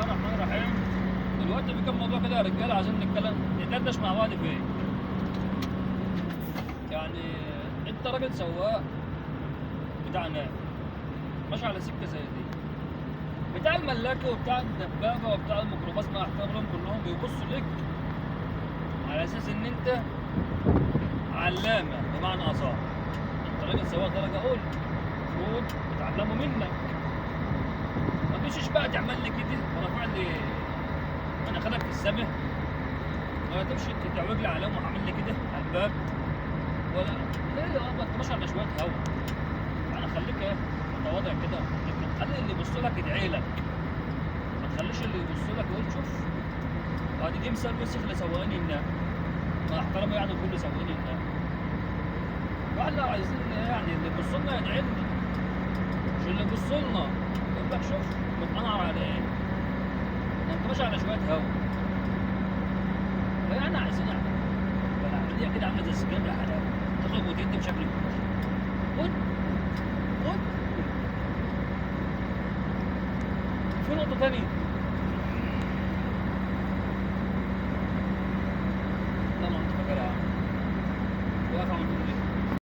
الله الرحمن الرحيم. دلوقتي في كام موضوع كده يا رجاله عايزين ندردش مع بعض فيه. يعني انت راجل سواق بتاع نقل ماشي على سكه زي دي، بتاع الملاكي وبتاع الدبابه وبتاع الميكروباص مع احترامهم كلهم بيبصوا لك على اساس ان انت علامه، بمعنى اصح انت راجل سواق درجه اولى، المفروض يتعلموا منك. ما تمشيش بقى تعمل لي كده ورافع لي انا خدك في السما، ولا تمشي تعوج لي عليهم وعامل لي كده على الباب، ولا ليه يا ابا انت ماشي على شويه هوا. يعني خليك ايه متواضع كده، خلي اللي يبص لك يدعي لك، ما تخليش اللي يبص لك يقول شوف ادي دي مثال وسخ لسواقين النقل، مع احترامي يعني كل سواقين النقل. واحنا عايزين يعني اللي يبص لنا يدعي لنا، مش اللي يبص لنا يقول لك شوف بتنقر على ايه، ده انت ماشي على شويه هوا. فاحنا عايزين العمليه كده عامله زي السجاير يا حلاوه، تاخد وتدي بشكل كويس. خد خد. في نقطه ثانيه،